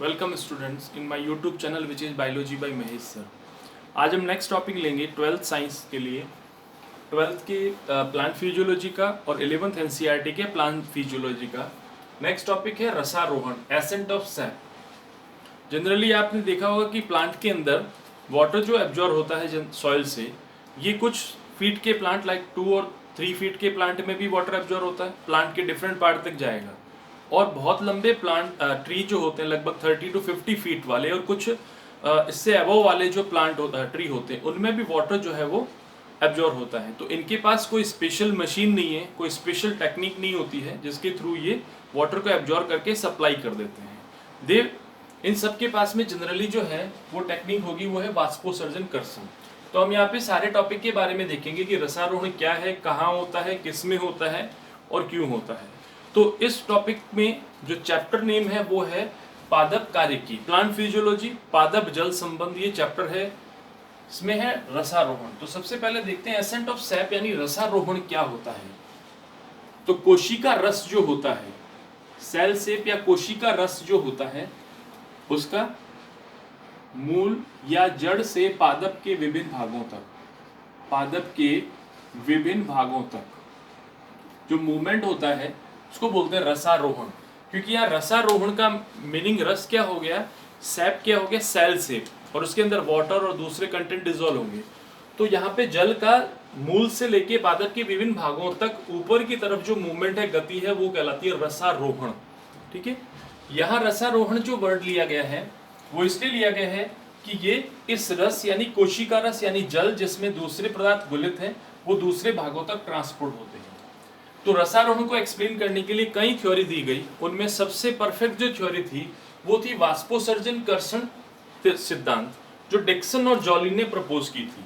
Welcome students in my YouTube channel which is biology by Mahesh sir. आज हम next topic लेंगे 12th science के लिए, 12th के प्लांट फिजियोलॉजी का और 11th एनसीईआरटी के प्लांट फिजियोलॉजी का। नेक्स्ट टॉपिक है रसारोहण, एसेंट ऑफ सैप। जनरली आपने देखा होगा कि प्लांट के अंदर वाटर जो एब्जॉर्ब होता है सॉइल से, ये कुछ फीट के प्लांट लाइक 2 और 3 फीट के प्लांट में भी वाटर एब्जॉर्ब होता है, प्लांट के डिफरेंट पार्ट तक जाएगा। और बहुत लंबे प्लांट ट्री जो होते हैं लगभग 30 to 50 फीट वाले, और कुछ इससे अबव वाले जो प्लांट ट्री होते हैं, उनमें भी वाटर जो है वो एब्जॉर्ब होता है। तो इनके पास कोई स्पेशल मशीन नहीं है, कोई स्पेशल टेक्निक नहीं होती है जिसके थ्रू ये वाटर को एब्जॉर्ब करके सप्लाई कर देते हैं। इन सब के पास में जनरली जो है वो टेक्निक होगी, वो है वाष्पोत्सर्जन कर्षण। तो हम यहाँ पे सारे टॉपिक के बारे में देखेंगे कि रसारोहण क्या है, कहाँ होता है, किस में होता है और क्यों होता है। तो इस टॉपिक में जो चैप्टर नेम है वो है पादप कार्यकी, प्लांट फिजियोलॉजी, पादप जल संबंध, ये चैप्टर है। इसमें है रसारोहण। तो सबसे पहले देखते हैं एसेंट ऑफ सैप यानी रसारोहण क्या होता है। तो कोशिका रस जो होता है, सेल सेप या कोशिका रस जो होता है, उसका मूल या जड़ से पादप के विभिन्न भागों तक, पादप के विभिन्न भागों तक जो मूवमेंट होता है उसको बोलते हैं रसारोहण। क्योंकि यहाँ रसारोहण का मीनिंग रस क्या हो गया, सैप क्या हो गया, सेल सेप, और उसके अंदर वाटर और दूसरे कंटेंट डिजोल्व होंगे। तो यहाँ पे जल का मूल से लेके पादप के विभिन्न भागों तक ऊपर की तरफ जो मूवमेंट है, गति है, वो कहलाती है रसारोहण। ठीक है। यहाँ रसारोहण जो वर्ड लिया गया है वो इसलिए लिया गया है कि ये इस रस यानी कोशिका रस यानी जल जिसमें दूसरे पदार्थ घुलित हैं, वो दूसरे भागों तक ट्रांसपोर्ट होते हैं। तो रसारोहण को एक्सप्लेन करने के लिए कई थ्योरी दी गई। उनमें सबसे परफेक्ट जो थ्योरी थी वो थी वाष्पोत्सर्जन कर्षण सिद्धांत, जो डिक्सन और जॉली ने प्रपोज की थी।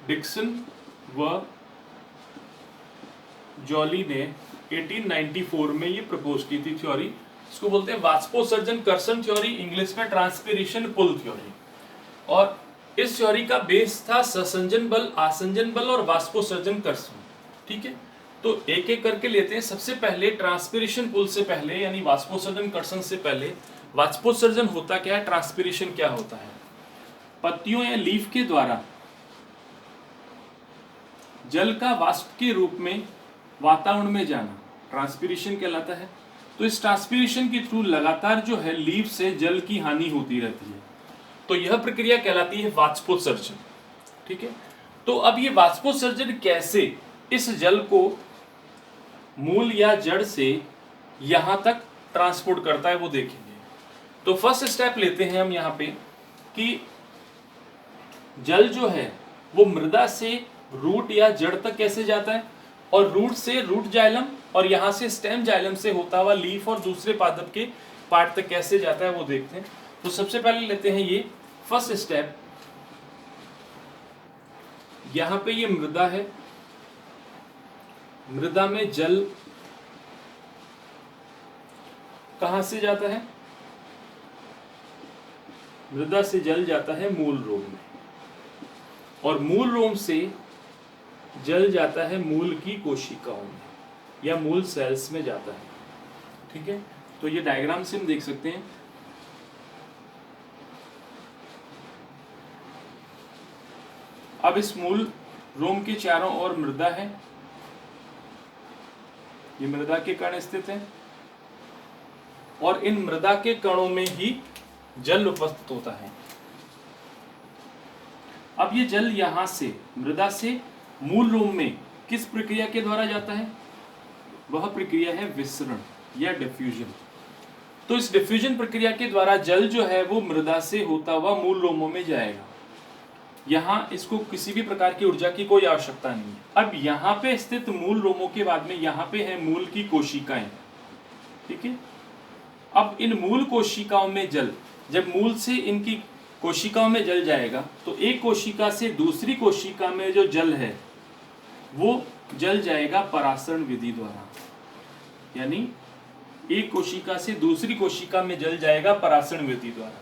डिक्सन व जॉली ने 1894 में ये प्रपोज की थी थ्योरी। इसको बोलते हैं वाष्पोत्सर्जन कर्षण थ्योरी, इंग्लिश में ट्रांसपिरेशन पुल थ्योरी। और इस थ्योरी का बेस था ससंजन बल, आसंजन बल और वाष्पोत्सर्जन कर्षण। ठीक है। तो एक एक करके लेते हैं। सबसे पहले ट्रांसपिरेशन पुल से पहले यानी वाष्पोत्सर्जन कर्षण से पहले, वाष्पोत्सर्जन होता क्या है, ट्रांसपिरेशन क्या होता है। पत्तियों या लीफ के द्वारा जल का वाष्प के रूप में वातावरण में जाना ट्रांसपिरेशन कहलाता है। तो इस ट्रांसपिरेशन के थ्रू लगातार जो है लीफ से जल की हानि होती रहती है, तो यह प्रक्रिया कहलाती है वाष्पोत्सर्जन। ठीक है। तो अब ये वाष्पोत्सर्जन कैसे इस जल को मूल या जड़ से यहां तक ट्रांसपोर्ट करता है वो देखेंगे। तो फर्स्ट स्टेप लेते हैं हम यहाँ पे कि जल जो है वो मृदा से रूट या जड़ तक कैसे जाता है, और रूट से रूट जाइलम, और यहां से स्टेम जाइलम से होता हुआ लीफ और दूसरे पादप के पार्ट तक कैसे जाता है वो देखते हैं। तो सबसे पहले लेते हैं ये फर्स्ट स्टेप। यहां पे ये मृदा है, मृदा में जल कहां से जाता है, मृदा से जल जाता है मूल रोम में, और मूल रोम से जल जाता है मूल की कोशिकाओं में या मूल सेल्स में जाता है। ठीक है। तो ये डायग्राम से हम देख सकते हैं। अब इस मूल रोम के चारों ओर मृदा है, ये मृदा के कण स्थित हैं, और इन मृदा के कणों में ही जल उपस्थित होता है। अब ये जल यहां से मृदा से मूल रोम में किस प्रक्रिया के द्वारा जाता है, वह प्रक्रिया है विसरण या डिफ्यूजन। तो इस डिफ्यूजन प्रक्रिया के द्वारा जल जो है वो मृदा से होता हुआ मूल रोमों में जाएगा। यहाँ इसको किसी भी प्रकार की ऊर्जा की कोई आवश्यकता नहीं है। अब यहाँ पे स्थित मूल रोमों के बाद में यहाँ पे है मूल की कोशिकाएं। ठीक है। अब इन मूल कोशिकाओं में जल, जब मूल से इनकी कोशिकाओं में जल जाएगा तो एक कोशिका से दूसरी कोशिका में जो जल है वो जल जाएगा परासरण विधि द्वारा, यानी एक कोशिका से दूसरी कोशिका में जल जाएगा परासरण विधि द्वारा।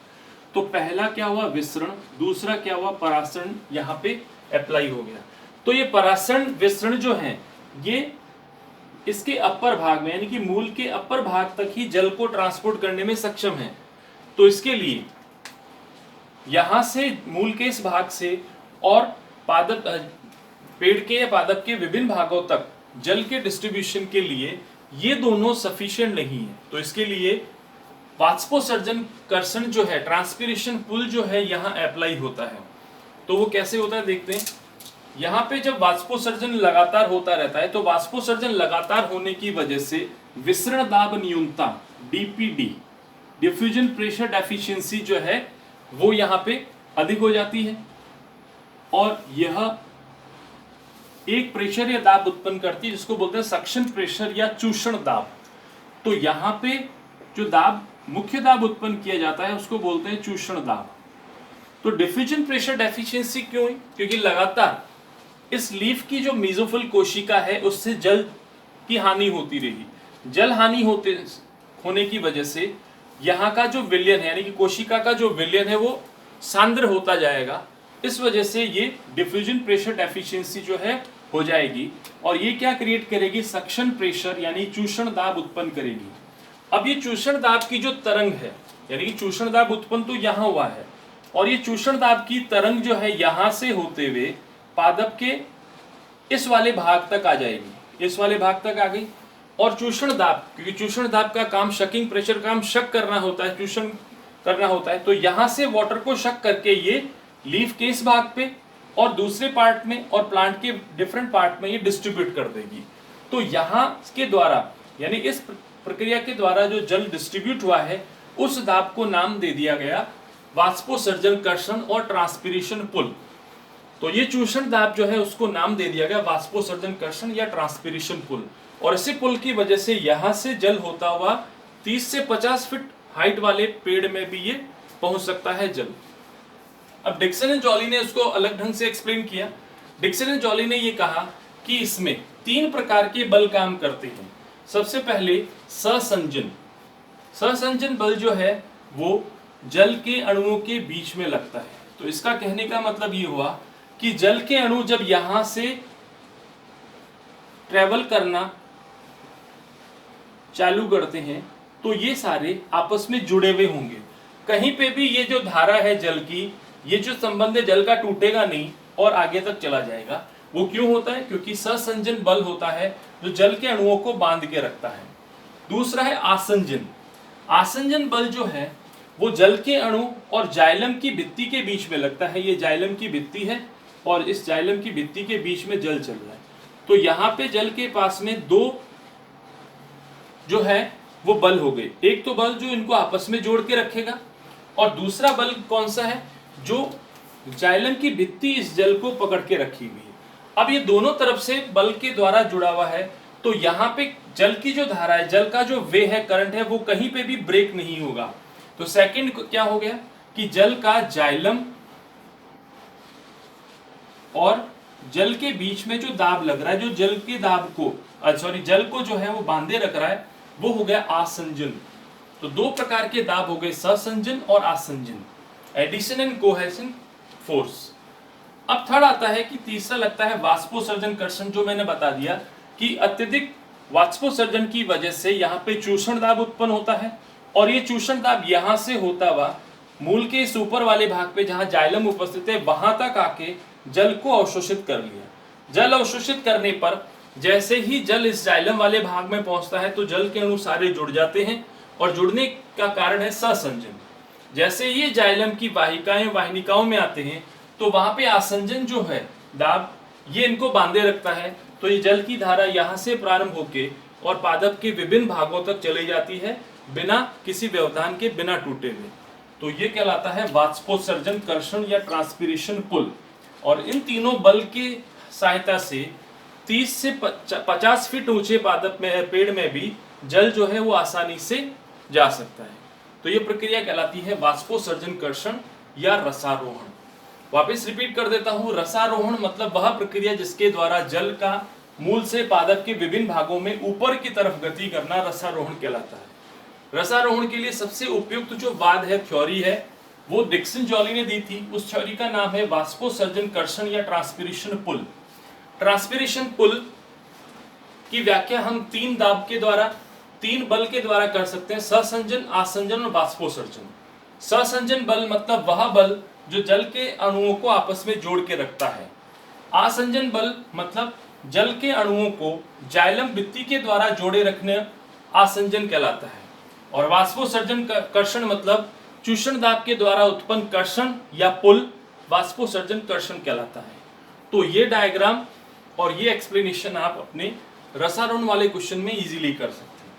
तो पहला क्या हुआ, विसरण, दूसरा क्या हुआ, परासरण, यहाँ पे अप्लाई हो गया। तो ये परासरण विसरण जो है ये इसके अपर भाग में यानी कि मूल के अपर भाग तक ही जल को ट्रांसपोर्ट करने में सक्षम है। तो इसके लिए यहां से मूल के इस भाग से और पादप पेड़ के या पादप के विभिन्न भागों तक जल के डिस्ट्रीब्यूशन के लिए ये दोनों सफिशिएंट नहीं है। तो इसके लिए वाष्पोत्सर्जन कर्षण जो है, ट्रांसपिरेशन पुल जो है, यहाँ अप्लाई होता है। तो वो कैसे होता है देखते हैं। यहाँ पे जब वाष्पोत्सर्जन लगातार होता रहता है तो वाष्पोत्सर्जन लगातार होने की वजह से विसरण दाब न्यूनता डीपीडी, डिफ्यूजन प्रेशर डेफिशिएंसी जो है वो यहाँ पे अधिक हो जाती है और यह एक प्रेशर या दाब उत्पन्न करती है जिसको बोलते हैं सक्शन प्रेशर या चूषण दाब। तो यहाँ पे जो दाब, मुख्य दाब उत्पन्न किया जाता है उसको बोलते हैं चूषण दाब। तो डिफ्यूजन प्रेशर डेफिशिएंसी क्यों है? क्योंकि लगातार इस लीफ की जो मेसोफिल कोशिका है उससे जल की हानि होती रही। जल हानि होने की वजह से यहाँ का जो विलयन है यानी कि कोशिका का जो विलयन है वो सांद्र होता जाएगा। इस वजह से ये डिफ्यूजन प्रेशर डेफिशिएंसी जो है हो जाएगी और ये क्या क्रिएट करेगी? सक्शन प्रेशर यानी चूषण दाब उत्पन्न करेगी। अब ये चूषण दाब की जो तरंग है यानी कि चूषण दाब उत्पन्न तो यहाँ हुआ है और ये चूषण दाब की तरंग जो है यहाँ से होते हुए पादप के इस वाले भाग तक आ जाएगी, इस वाले भाग तक आ गई। और चूषण दाब, क्योंकि चूषण दाब का काम शकिंग प्रेशर का काम शक करना होता है, चूषण करना होता है, तो यहाँ से वाटर को शक करके ये लीफ के इस भाग पे और दूसरे पार्ट में और प्लांट के डिफरेंट पार्ट में ये डिस्ट्रीब्यूट कर देगी। तो यहाँ के द्वारा यानी इस प्रक्रिया के द्वारा जो जल डिस्ट्रीब्यूट हुआ है उस दाब को नाम दे दिया गया वाष्पोत्सर्जन कर्षण और ट्रांसपिरेशन पुल। तो ये चूषण दाब जो है उसको नाम दे दिया गया वाष्पोत्सर्जन कर्षण या ट्रांसपिरेशन पुल। और इसी पुल की वजह से यहाँ से जल होता हुआ 30 से 50 फीट हाइट वाले पेड़ में भी ये पहुंच सकता है जल। अब डिक्सन एंड जॉली ने उसको अलग ढंग से एक्सप्लेन किया। डिक्सन एंड जॉली ने ये कहा कि इसमें 3 प्रकार के बल काम करते हैं। सबसे पहले सहसंजन। सहसंजन बल जो है वो जल के अणुओं के बीच में लगता है। तो इसका कहने का मतलब ये हुआ कि जल के अणु जब यहां से ट्रेवल करना चालू करते हैं तो ये सारे आपस में जुड़े हुए होंगे। कहीं पे भी ये जो धारा है जल की, ये जो संबंध है जल का टूटेगा नहीं और आगे तक चला जाएगा। वो क्यों होता है? क्योंकि सहसंजन बल होता है जो जल के अणुओं को बांध के रखता है। दूसरा है आसंजन। आसंजन बल जो है वो जल के अणु और जाइलम की भित्ति के बीच में लगता है। ये जाइलम की भित्ति है और इस जाइलम की भित्ति के बीच में जल चल रहा है। तो यहाँ पे जल के पास में 2 जो है वो बल हो गए। एक तो बल जो इनको आपस में जोड़ के रखेगा और दूसरा बल कौन सा है? जो जाइलम की भित्ति इस जल को पकड़ के रखी हुई है। अब ये दोनों तरफ से बल के द्वारा जुड़ा हुआ है तो यहाँ पे जल की जो धारा है, जल का जो वे है, करंट है, वो कहीं पे भी ब्रेक नहीं होगा। तो सेकंड क्या हो गया कि जल का जाइलम और जल के बीच में जो दाब लग रहा है, जो जल के दाब को जल को जो है वो बांधे रख रहा है, वो हो गया आसंजन। तो 2 प्रकार के दाब हो गए, सहसंजन और आसंजन, एडिशन एंड कोहेशन फोर्स। अब थर्ड आता है कि तीसरा लगता है वाष्पोत्सर्जन कर्षण, जो मैंने बता दिया कि अत्यधिक वाष्पोत्सर्जन की वजह से यहाँ पे चूषण दाब उत्पन्न होता है और ये चूषण दाब यहाँ से होता हुआ मूल के इस ऊपर वाले भाग पे जहाँ जाइलम उपस्थित है वहां तक आके जल को अवशोषित कर लिया। जल अवशोषित करने पर जैसे ही जल इस जाइलम वाले भाग में पहुंचता है तो जल के अणु सारे जुड़ जाते हैं और जुड़ने का कारण है सहसंजन। जैसे ये जाइलम की वाहिनिकाओं में आते हैं तो वहां पे आसंजन जो है दाब, ये इनको बांधे रखता है। तो ये जल की धारा यहाँ से प्रारंभ होके और पादप के विभिन्न भागों तक चली जाती है बिना किसी व्यवधान के, बिना टूटे हुए। तो ये कहलाता है वाष्पोत्सर्जन कर्षण या ट्रांसपिरेशन पुल। और इन तीनों बल की सहायता से 30 से 50 फीट ऊंचे पादप में, पेड़ में भी जल जो है वो आसानी से जा सकता है। तो ये प्रक्रिया कहलाती है वाष्पोत्सर्जन कर्षण या रसारोहण। वापस रिपीट कर देता हूं, रसारोहण मतलब वह प्रक्रिया जिसके द्वारा जल का मूल से पादप के विभिन्न भागों में ऊपर की तरफ गति करना रसारोहण कहलाता है। रसारोहण के लिए सबसे उपयुक्त जो वाद है, थ्योरी है, वो डिक्सन जॉली ने दी थी। उस थ्योरी का नाम है वाष्पोत्सर्जन कर्षण या ट्रांसपिरेशन पुल। ट्रांसपिरेशन पुल की व्याख्या हम 3 दाब के द्वारा, 3 बल के द्वारा कर सकते हैं, सहसंजन, आसंजन और वाष्पोसर्जन। सहसंजन बल मतलब वह बल जो जल के अणुओं को आपस में जोड़ के रखता है। आसंजन बल मतलब जल के अणुओं को जाइलम भित्ति के द्वारा जोड़े रखने आसंजन कहलाता है। और वाष्पोसर्जन कर्षण मतलब चूषण दाब के द्वारा उत्पन्न कर्षण या पुल वाष्पोसर्जन कर्षण कहलाता है। तो ये डायग्राम और ये एक्सप्लेनेशन आप अपने रसारोहण वाले क्वेश्चन में इजीली कर सकते हैं।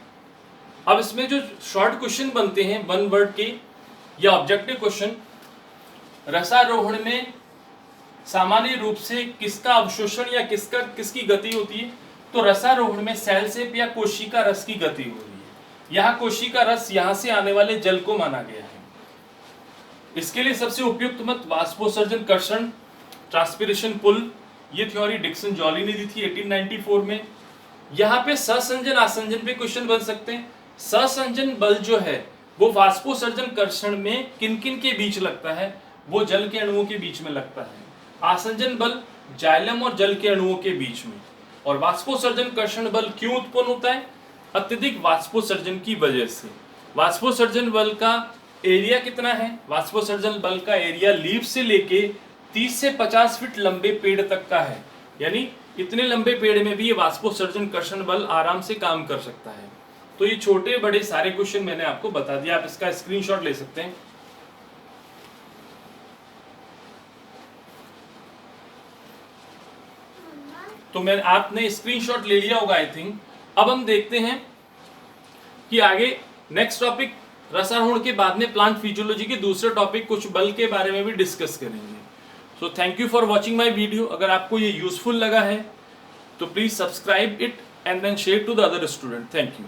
अब इसमें जो शॉर्ट क्वेश्चन बनते हैं 1 वर्ड के या ऑब्जेक्टिव क्वेश्चन, रसारोहण में सामान्य रूप से किसका अवशोषण या किसकी गति होती है? तो रसारोहण में सेलसेप या कोशिका रस की गति हो रही है। यहाँ कोशिका रस यहाँ से आने वाले जल को माना गया है। इसके लिए सबसे उपयुक्त मत वाष्पोसर्जन कर्षण, ट्रांसपिरेशन पुल, ये थ्योरी डिक्सन जॉली ने दी थी 1894 में। यहाँ पे सहसंजन आसंजन पे क्वेश्चन बन सकते हैं। सहसंजन बल जो है वो वाष्पोसर्जन कर्षण में किन किन के बीच लगता है? वो जल के अणुओं के बीच में लगता है। आसंजन बल जाइलम और जल के अणुओं के बीच में। और वाष्पोसर्जन कर्षण बल क्यों उत्पन्न होता है? अत्यधिक वाष्पोसर्जन की वजह से। वाष्पोसर्जन बल का एरिया कितना है? वाष्पोसर्जन बल का एरिया लीफ से लेके 30 से 50 फीट लंबे पेड़ तक का है। यानी इतने लंबे पेड़ में भी ये वाष्पोसर्जन कर्षण बल आराम से काम कर सकता है। तो ये छोटे बड़े सारे क्वेश्चन मैंने आपको बता दिया, आप इसका स्क्रीनशॉट ले सकते हैं। तो आपने स्क्रीनशॉट ले लिया होगा आई थिंक। अब हम देखते हैं कि आगे नेक्स्ट टॉपिक रसारोहण के बाद में प्लांट फिजियोलॉजी के दूसरे टॉपिक कुछ बल के बारे में भी डिस्कस करेंगे। So thank you for watching my video. अगर आपको ये यूजफुल लगा है तो please subscribe it and then share to the other student. Thank you.